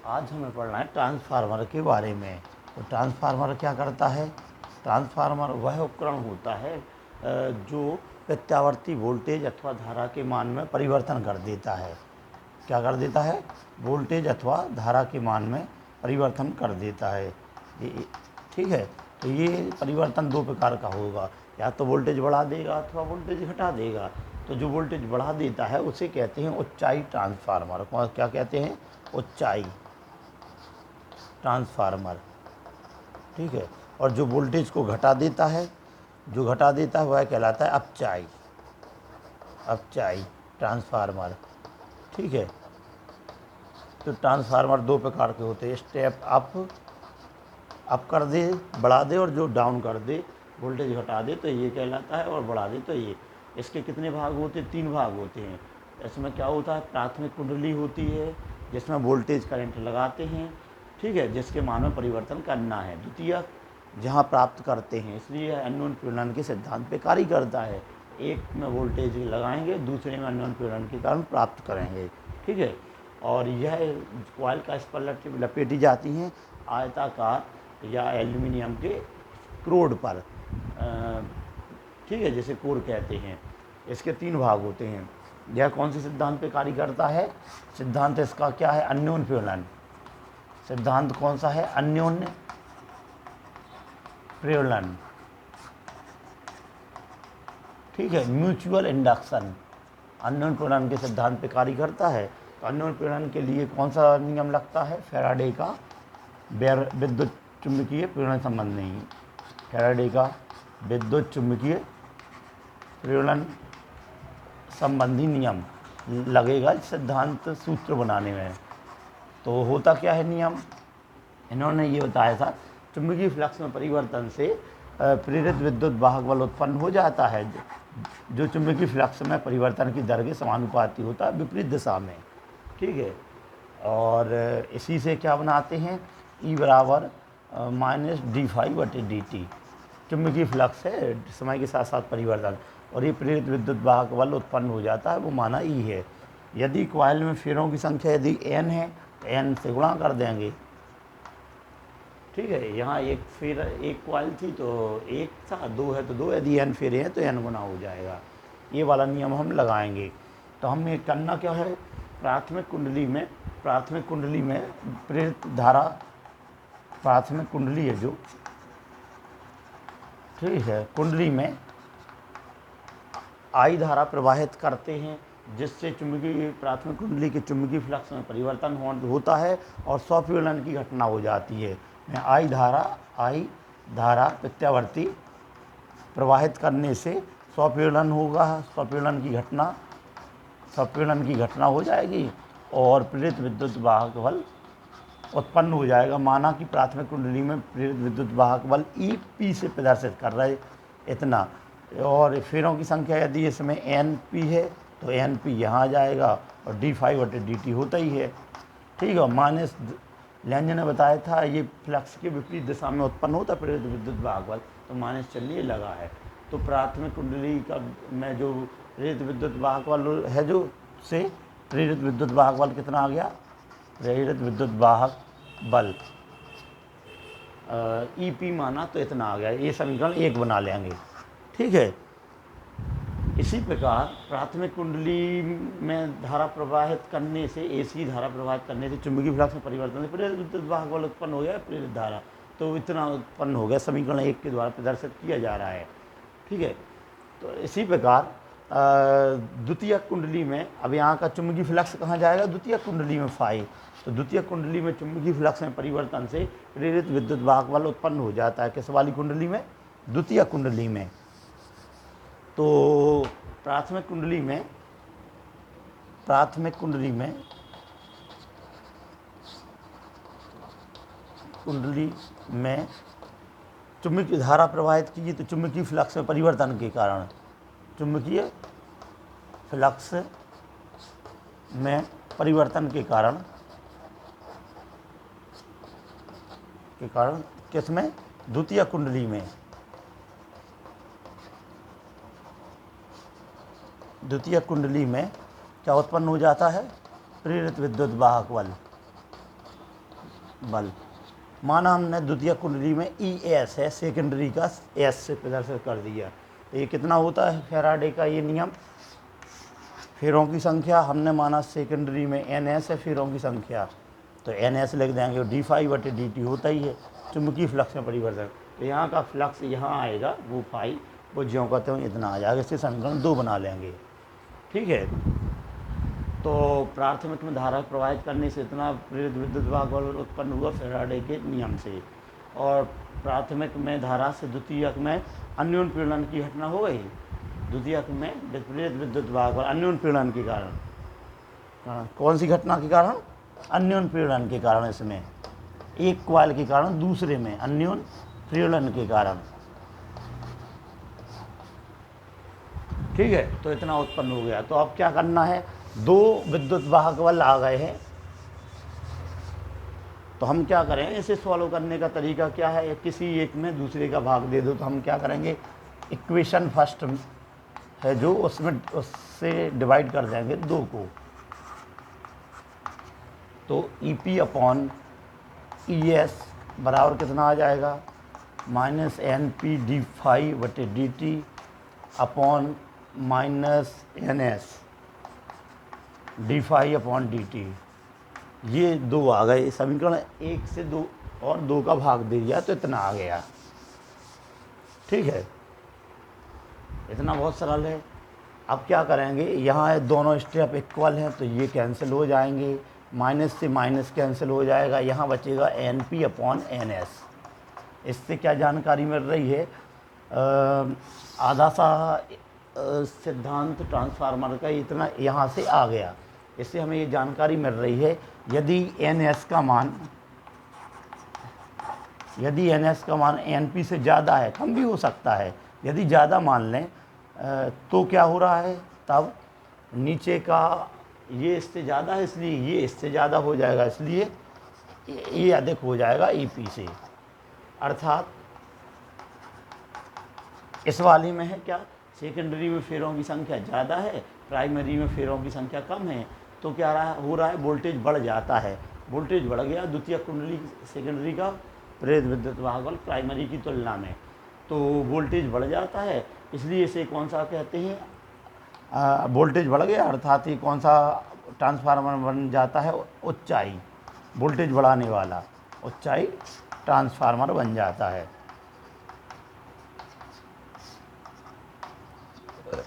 आज हमें पढ़ना है ट्रांसफार्मर के बारे में। तो ट्रांसफार्मर क्या करता है? ट्रांसफार्मर वह उपकरण होता है जो प्रत्यावर्ती वोल्टेज अथवा धारा के मान में परिवर्तन कर देता है। क्या कर देता है? वोल्टेज अथवा धारा के मान में परिवर्तन कर देता है। ठीक है, तो ये परिवर्तन दो प्रकार का होगा, या तो वोल्टेज बढ़ा देगा अथवा वोल्टेज घटा देगा। तो जो वोल्टेज बढ़ा देता है उसे कहते हैं उच्चाई ट्रांसफार्मर। क्या कहते हैं? उच्चाई ट्रांसफार्मर। ठीक है, और जो वोल्टेज को घटा देता है वह कहलाता है अपचाई ट्रांसफार्मर। ठीक है, तो ट्रांसफार्मर दो प्रकार के होते हैं, स्टेप अप कर दे, बढ़ा दे, और जो डाउन कर दे, वोल्टेज घटा दे तो ये कहलाता है, और बढ़ा दे तो ये। इसके कितने भाग होते हैं? 3 भाग होते हैं। इसमें क्या होता है? प्राथमिक कुंडली होती है जिसमें वोल्टेज करंट लगाते हैं, ठीक है, जिसके मान में परिवर्तन करना है। द्वितीयक जहाँ प्राप्त करते हैं, इसलिए अन्योन प्रेरण के सिद्धांत पे कार्य करता है। एक में वोल्टेज लगाएंगे, दूसरे में अन्योन प्रेरण के कारण प्राप्त करेंगे। ठीक है, और यह कॉइल का इस पर लपेटी जाती हैं आयताकार या एल्यूमिनियम के क्रोड पर, ठीक है, जैसे कोर कहते हैं। इसके 3 भाग होते हैं। यह कौन से सिद्धांत पे कार्य करता है? सिद्धांत इसका क्या है? अन्योन प्रेरण। सिद्धांत कौन सा है? अन्योन्य प्रेरण। ठीक है, म्यूचुअल इंडक्शन अन्योन प्रेरण के सिद्धांत पे कार्य करता है। तो अन्योन प्रेरण के लिए कौन सा नियम लगता है? फैराडे का विद्युत चुम्बकीय प्रेरण संबंध नहीं, फैराडे का विद्युत चुम्बकीय प्रेरण संबंधी नियम लगेगा सिद्धांत सूत्र बनाने में। तो होता क्या है नियम? इन्होंने ये बताया था, चुंबकीय फ्लक्स में परिवर्तन से प्रेरित विद्युत वाहक बल उत्पन्न हो जाता है, जो चुंबकीय फ्लक्स में परिवर्तन की दर के समानुपाती होता है, विपरीत दिशा में। ठीक है, और इसी से क्या बनाते हैं? E बराबर -d∅/dt। चुंबकीय फ्लक्स है, समय के साथ साथ परिवर्तन, और ये प्रेरित विद्युत वाहक बल उत्पन्न हो जाता है, वो माना E है। यदि कॉइल में फेरों की संख्या यदि n है तो n से गुणा कर देंगे। ठीक है, यहाँ एक कॉइल थी तो 1 था, 2 है तो 2, यदि n फेरे हैं तो n गुना हो जाएगा। ये वाला नियम हम लगाएंगे। तो हमें करना क्या है? प्राथमिक कुंडली में प्रेरित धारा, प्राथमिक कुंडली है जो, ठीक है, कुंडली में I धारा प्रवाहित करते हैं, जिससे प्राथमिक कुंडली के चुंबकीय फ्लक्स में परिवर्तन होता है और स्वप्रेरण की घटना हो जाती है। I धारा प्रत्यावर्ती प्रवाहित करने से स्वप्रेरण होगा, स्वप्रेरण की घटना हो जाएगी और प्रेरित विद्युत वाहक बल उत्पन्न हो जाएगा। माना कि प्राथमिक कुंडली में प्रेरित विद्युत वाहक बल EP से प्रदर्शित कर रहे इतना, और फेरों की संख्या यदि इसमें NP है तो NP यहाँ आ जाएगा, और d∅/dt होता ही है। ठीक है, माइनस लेंज ने बताया था ये फ्लक्स के विपरीत दिशा में उत्पन्न होता है प्रेरित विद्युत वाहक बल, तो माइनस चलिए लगा है। तो प्राथमिक कुंडली का में जो प्रेरित विद्युत वाहक बल है, जो से प्रेरित विद्युत वाहक बल कितना आ गया? प्रेरित विद्युत वाहक बल EP माना तो इतना आ गया। ये समीकरण 1 बना लेंगे। ठीक है, इसी प्रकार प्राथमिक कुंडली में धारा प्रवाहित करने से, AC धारा प्रवाहित करने से चुंबकीय फ्लक्स में परिवर्तन से प्रेरित विद्युत वाहक बल उत्पन्न हो गया, प्रेरित धारा तो इतना उत्पन्न हो गया, समीकरण 1 के द्वारा प्रदर्शित किया जा रहा है। ठीक है, तो इसी प्रकार द्वितीयक कुंडली में, अब यहाँ का चुंबकीय फ्लक्स कहाँ जाएगा? द्वितीयक कुंडली में ∅, तो द्वितीयक कुंडली में चुंबकीय फ्लक्स में परिवर्तन से प्रेरित विद्युत वाहक बल उत्पन्न हो जाता है। किस वाली कुंडली में? द्वितीयक कुंडली में। तो प्राथमिक कुंडली में चुंबकीय धारा प्रवाहित कीजिए, तो चुंबकीय फ्लक्स में परिवर्तन के कारण, चुंबकीय फ्लक्स में परिवर्तन के कारण किसमें? द्वितीय कुंडली में। द्वितीय कुंडली में क्या उत्पन्न हो जाता है? प्रेरित विद्युत वाहक बल। बल। माना हमने द्वितीय कुंडली में ई एस है, सेकेंडरी का एस से प्रदर्शित कर दिया, तो ये कितना होता है फैराडे का ये नियम, फेरों की संख्या। हमने माना सेकेंडरी में एन एस है फेरों की संख्या, तो एन एस लिख देंगे, और डी फाई बटे डी टी होता ही है चुंबकीय फ्लक्स में परिवर्तन। तो यहाँ का फ्लक्स यहाँ आएगा, वो फाई वो ज्यों कहते हैं इतना आ जाएगा। इससे समीकरण 2 बना लेंगे। ठीक है, तो प्राथमिक में धारा प्रवाहित करने से इतना प्रेरित विद्युत वाहक बल उत्पन्न हुआ फैराडे के नियम से, और प्राथमिक में धारा से द्वितीयक में अन्योन्य पीड़न की घटना हो गई। द्वितीयक में प्रेरित विद्युत वाहक बल अन्योन्य पीड़न के कारण, कौन सी घटना के कारण? अन्योन्य पीड़न के कारण। इसमें एक कॉइल के कारण दूसरे में अन्योन्य पीड़न के कारण। ठीक है, तो इतना उत्पन्न हो गया। तो अब क्या करना है, 2 विद्युत वाहक बल आ गए हैं, तो हम क्या करें, इसे सॉल्व करने का तरीका क्या है, किसी एक में दूसरे का भाग दे दो। तो हम क्या करेंगे, इक्वेशन फर्स्ट है जो उसमें उससे डिवाइड कर देंगे 2 को। तो E P upon E S बराबर कितना आ जाएगा, minus N P D phi बटे D T upon minus N S D phi upon D T. ये 2 आ गए। समीकरण 1 से 2 और 2 का भाग दे दिया तो इतना आ गया। ठीक है, इतना बहुत सरल है। अब क्या करेंगे, यहाँ दोनों स्टेप इक्वल हैं तो ये कैंसिल हो जाएंगे, माइनस से माइनस कैंसिल हो जाएगा, यहाँ बचेगा N P upon N S. इससे क्या जानकारी मिल रही है, आधा सा सिद्धांत ट्रांसफार्मर का इतना यहाँ से आ गया। इससे हमें ये जानकारी मिल रही है, यदि एन एस का मान एन पी से ज़्यादा है, कम भी हो सकता है, यदि ज़्यादा मान लें तो क्या हो रहा है, तब नीचे का ये इससे ज़्यादा है इसलिए ये इससे ज़्यादा हो जाएगा, इसलिए ये अधिक हो जाएगा ई पी से। अर्थात इस वाली में है क्या, सेकेंडरी में फेरों की संख्या ज़्यादा है, प्राइमरी में फेरों की संख्या कम है, तो क्या हो रहा है, वोल्टेज बढ़ जाता है। वोल्टेज बढ़ गया द्वितीय कुंडली सेकेंडरी का प्रेरित विद्युत वाहक बल प्राइमरी की तुलना में, तो वोल्टेज बढ़ जाता है। इसलिए इसे कौन सा कहते हैं, वोल्टेज बढ़ गया, अर्थात ये कौन सा ट्रांसफार्मर बन जाता है, ऊंचाई वोल्टेज बढ़ाने वाला ऊंचाई ट्रांसफार्मर बन जाता है।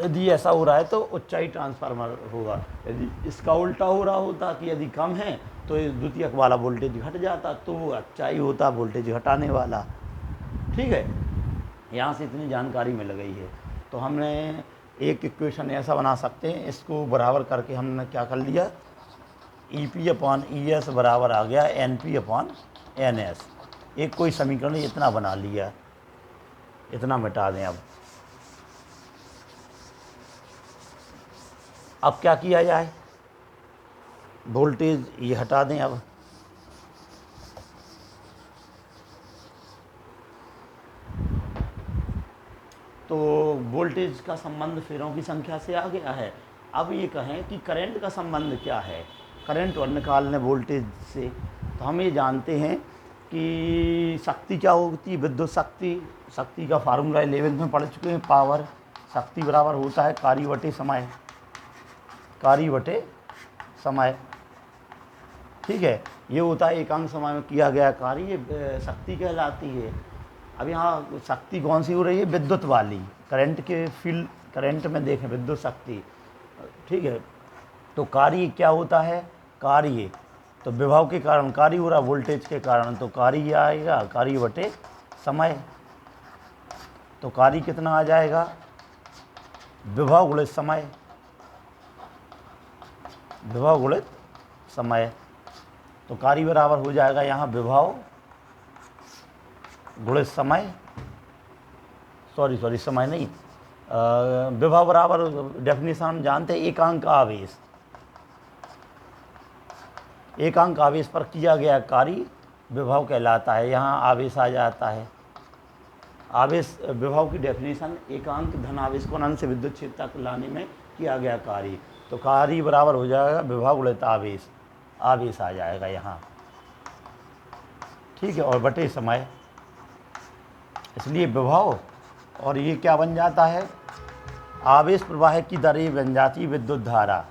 यदि ऐसा हो रहा है तो ऊंचाई ट्रांसफार्मर होगा। यदि इसका उल्टा हो रहा होता कि यदि कम है तो द्वितीयक वाला वोल्टेज घट जाता, तो वो ऊंचाई होता वोल्टेज घटाने वाला। ठीक है, यहाँ से इतनी जानकारी मिल गई है। तो हमने एक इक्वेशन ऐसा बना सकते हैं, इसको बराबर करके हमने क्या कर लिया, E P upon E S बराबर आ गया N P upon N S. एक कोई समीकरण इतना बना लिया, इतना मिटा दें। अब क्या किया जाए, वोल्टेज ये हटा दें। अब तो वोल्टेज का संबंध फेरों की संख्या से आ गया है। अब ये कहें कि करंट का संबंध क्या है, करंट और निकालने वोल्टेज से, तो हम ये जानते हैं कि शक्ति क्या होती है, विद्युत शक्ति। शक्ति का फार्मूला 11th में पढ़ चुके हैं। पावर शक्ति बराबर होता है कार्य बटे समय, कार्य बटे समय। ठीक है, ये होता है एकांक समय में किया गया कार्य, ये शक्ति कहलाती है। अब यहाँ शक्ति कौन सी हो रही है, विद्युत वाली, करंट के फील्ड, करंट में देखें विद्युत शक्ति। ठीक है, तो कार्य क्या होता है, कार्य तो विभव के कारण कार्य हो रहा, वोल्टेज के कारण तो कार्य आएगा कार्य बटे समय। तो कार्य कितना आ जाएगा, विभव गुणित समय, विभव गुणित समय। तो कार्य बराबर हो जाएगा यहाँ विभव गुणित समय, सॉरी समय नहीं, विभव बराबर डेफिनेशन हम जानते हैं एकांक आवेश, एकांक आवेश पर किया गया कार्य विभव कहलाता है। यहाँ आवेश आ जाता है, आवेश विभव की डेफिनेशन एकांक धन आवेश को अनंत से विद्युत क्षेत्र तक लाने में किया गया कार्य। तो कार्य बराबर हो जाएगा विभव गुणित आवेश, आवेश आ जाएगा यहाँ। ठीक है, और बटे समय, इसलिए विभव, और ये क्या बन जाता है, आवेश प्रवाह की दर ये बन जाती है विद्युत धारा।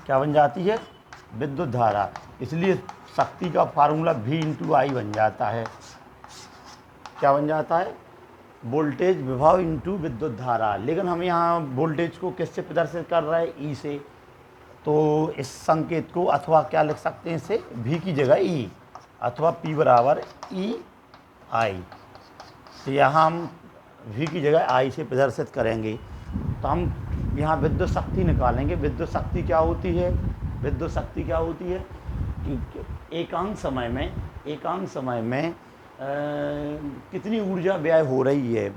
क्या बन जाती है, विद्युत धारा। इसलिए शक्ति का फार्मूला V/I बन जाता है। क्या बन जाता है, वोल्टेज विभव इंटू विद्युत धारा। लेकिन हम यहाँ वोल्टेज को किससे प्रदर्शित कर रहे हैं, ई से। तो इस संकेत को अथवा क्या लिख सकते हैं, इसे V की जगह E, अथवा P बराबर EI। तो यहाँ हम V की जगह I से प्रदर्शित करेंगे। तो हम यहाँ विद्युत शक्ति निकालेंगे। विद्युत शक्ति क्या होती है, विद्युत शक्ति क्या होती है कि एकांक समय में कितनी ऊर्जा व्यय हो रही है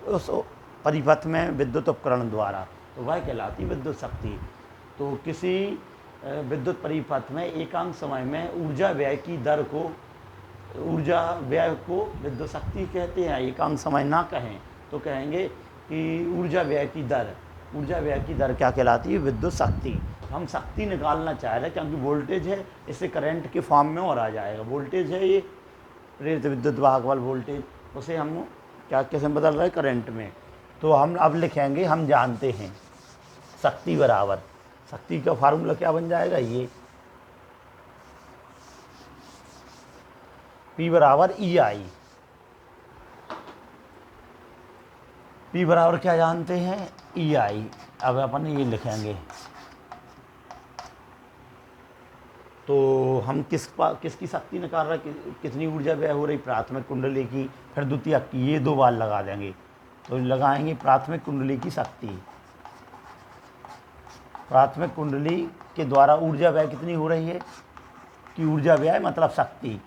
उस परिपथ में विद्युत उपकरण द्वारा, तो वह कहलाती है विद्युत शक्ति। तो किसी विद्युत परिपथ में एकांक समय में ऊर्जा व्यय की दर को, ऊर्जा व्यय को विद्युत शक्ति कहते हैं। एकांक समय ना कहें तो कहेंगे कि ऊर्जा व्यय की दर, ऊर्जा व्यय की दर क्या कहलाती है, विद्युत शक्ति। हम शक्ति निकालना चाह रहे हैं क्योंकि वोल्टेज है, इससे करंट के फॉर्म में और आ जाएगा। वोल्टेज है ये प्रेरित विद्युत वाहक वाला वोल्टेज, उसे हम क्या कैसे बदल रहे हैं, करंट में। तो हम अब लिखेंगे, हम जानते हैं शक्ति बराबर, शक्ति का फार्मूला क्या बन जाएगा, ये P बराबर EI। P बराबर क्या जानते हैं, EI। अब अपन ये लिखेंगे। तो हम किसकी शक्ति निकाल रहे हैं, कितनी ऊर्जा व्यय हो रही, प्राथमिक कुंडली की, फिर द्वितीयक की, ये दो बार लगा देंगे। तो लगाएंगे प्राथमिक कुंडली की शक्ति। प्राथमिक कुंडली के द्वारा ऊर्जा व्यय कितनी हो रही है, कि ऊर्जा व्यय मतलब शक्ति।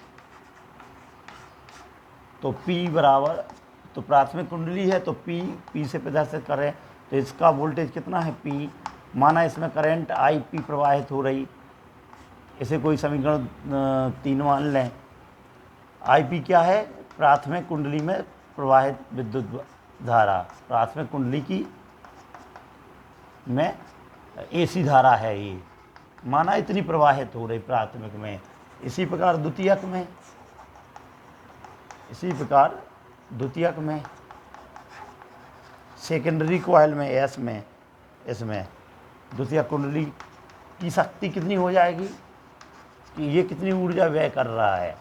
तो P बराबर, तो प्राथमिक कुंडली है तो P से प्रदर्शित करें, तो इसका वोल्टेज कितना है, P। माना इसमें करंट IP प्रवाहित हो रही, इसे कोई समीकरण 3 मान लें। IP क्या है, प्राथमिक कुंडली में प्रवाहित विद्युत धारा, प्राथमिक कुंडली की में AC धारा है ये, माना इतनी प्रवाहित हो रही प्राथमिक में। इसी प्रकार द्वितीयक में, इसी प्रकार द्वितीयक में, सेकेंडरी कॉइल में S में, इसमें द्वितीयक कुंडली की शक्ति कितनी हो जाएगी, कि ये कितनी ऊर्जा व्यय कर रहा है।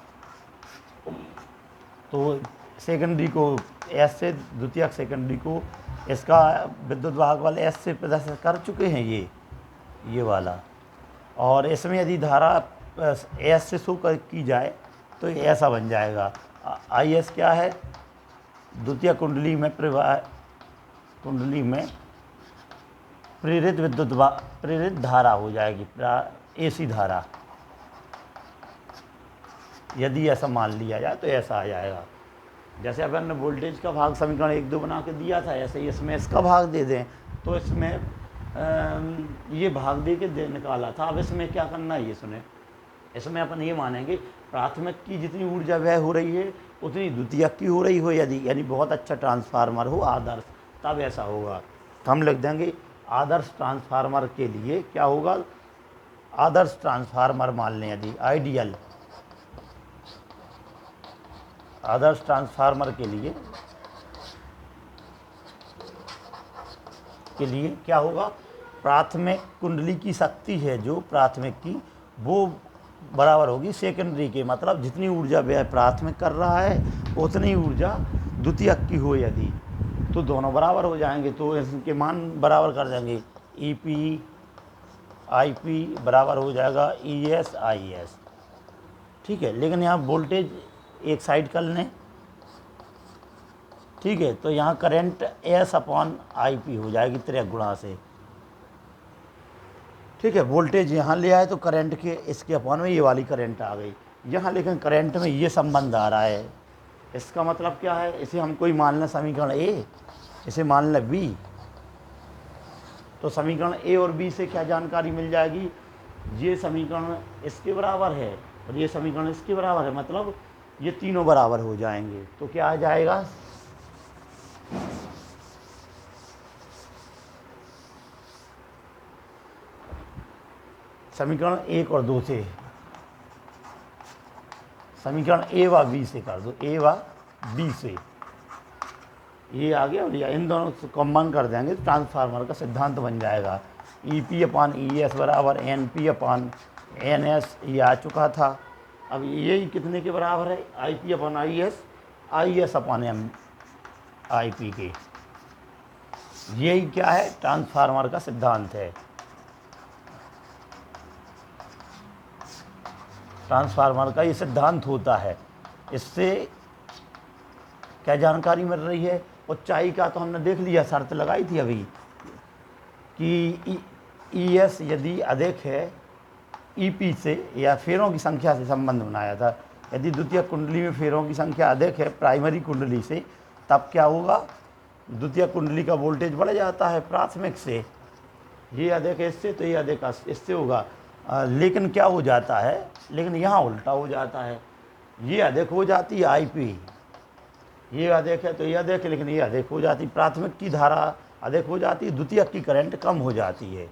तो सेकेंडरी को S से, द्वितीयक सेकेंडरी को इसका विद्युत वाहक वाले S से प्रदर्शित कर चुके हैं ये वाला। और इसमें यदि धारा S से शो की जाए तो ऐसा बन जाएगा, IS क्या है, द्वितीय कुंडली में प्रेरित धारा हो जाएगी, AC धारा। यदि ऐसा मान लिया जाए तो ऐसा आ जाएगा। जैसे अपन ने वोल्टेज का भाग समीकरण 1-2 बना के दिया था, ऐसे ही इसमें इसका भाग दे दें तो इसमें ये भाग दे के निकाला था। अब इसमें क्या करना है ये सुने। इसमें अपन ये मानेंगे प्राथमिक की जितनी ऊर्जा व्यय हो रही है उतनी द्वितीयक की हो रही हो, यदि यानी बहुत अच्छा ट्रांसफार्मर हो आदर्श, तब ऐसा होगा। तो हम लिख देंगे आदर्श ट्रांसफार्मर के लिए क्या होगा, आदर्श ट्रांसफार्मर मान लें, यदि आइडियल, आदर्श ट्रांसफार्मर के लिए क्या होगा, प्राथमिक कुंडली की शक्ति है जो प्राथमिक की, वो बराबर होगी सेकेंडरी के, मतलब जितनी ऊर्जा व्यय प्राथमिक कर रहा है उतनी ऊर्जा द्वितीयक की हो यदि, तो दोनों बराबर हो जाएंगे। तो इसके मान बराबर कर देंगे, EP IP बराबर हो जाएगा ES IS। ठीक है, लेकिन यहाँ वोल्टेज एक साइड कर लें, ठीक है। तो यहाँ करंट S/IP हो जाएगी त्रिक गुणा से, ठीक है। वोल्टेज यहाँ ले आए तो करंट के इसके अपॉन में ये वाली करंट आ गई यहाँ, लेकिन करंट में ये संबंध आ रहा है। इसका मतलब क्या है, इसे हम कोई मान लें समीकरण A, इसे मान लें B। तो समीकरण A और B से क्या जानकारी मिल जाएगी, ये समीकरण इसके बराबर है और ये समीकरण इसके बराबर है, मतलब ये तीनों बराबर हो जाएंगे। तो क्या आ जाएगा, समीकरण 1 और 2 से समीकरण ए व बी से कर दो, ए व बी से, ये आ गया। और इन दोनों को कॉम्बाइन कर देंगे तो ट्रांसफार्मर का सिद्धांत बन जाएगा। E P upon E S बराबर N P upon N S, ये आ चुका था। अब यही कितने के बराबर है, I P upon I S upon M I P के। यही क्या है, ट्रांसफार्मर का सिद्धांत है। ट्रांसफार्मर का ये सिद्धांत होता है। इससे क्या जानकारी मिल रही है, ऊंचाई का तो हमने देख लिया, शर्त लगाई थी अभी कि ई एस यदि अधिक है ई पी से, या फेरों की संख्या से संबंध बनाया था। यदि द्वितीय कुंडली में फेरों की संख्या अधिक है प्राइमरी कुंडली से, तब क्या होगा, द्वितीय कुंडली का वोल्टेज बढ़ जाता है प्राथमिक से। ये अधिक है इससे तो ये अधिक इससे होगा। लेकिन क्या हो जाता है, लेकिन यहाँ उल्टा हो जाता है, ये अधिक हो जाती है आई पी, ये अधिक है तो ये अधिक है, लेकिन ये अधिक हो जाती, प्राथमिक की धारा अधिक हो जाती है, द्वितीयक की करंट कम हो जाती है।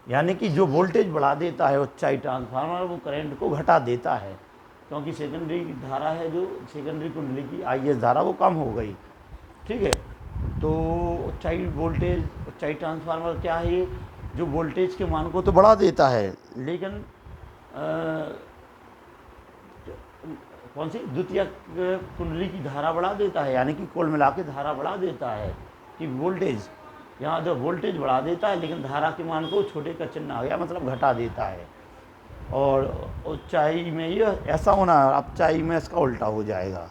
यानी कि जो वोल्टेज बढ़ा देता है ऊंचाई ट्रांसफार्मर, वो करंट को घटा देता है, क्योंकि सेकेंडरी धारा है जो सेकेंडरी कुंडली की आई एस धारा वो कम हो गई। ठीक है, तो ऊंचाई वोल्टेज, ऊंचाई ट्रांसफार्मर क्या है, ये जो वोल्टेज के मान को तो बढ़ा देता है, लेकिन कौन सी द्वितीय कुंडली की धारा बढ़ा देता है, यानी कि कुल मिला के धारा बढ़ा देता है। कि वोल्टेज यहाँ जो वोल्टेज बढ़ा देता है, लेकिन धारा के मान को छोटे का चिन्ह आ गया, मतलब घटा देता है। और ऊंचाई में ये ऐसा होना, ऊंचाई में इसका उल्टा हो जाएगा।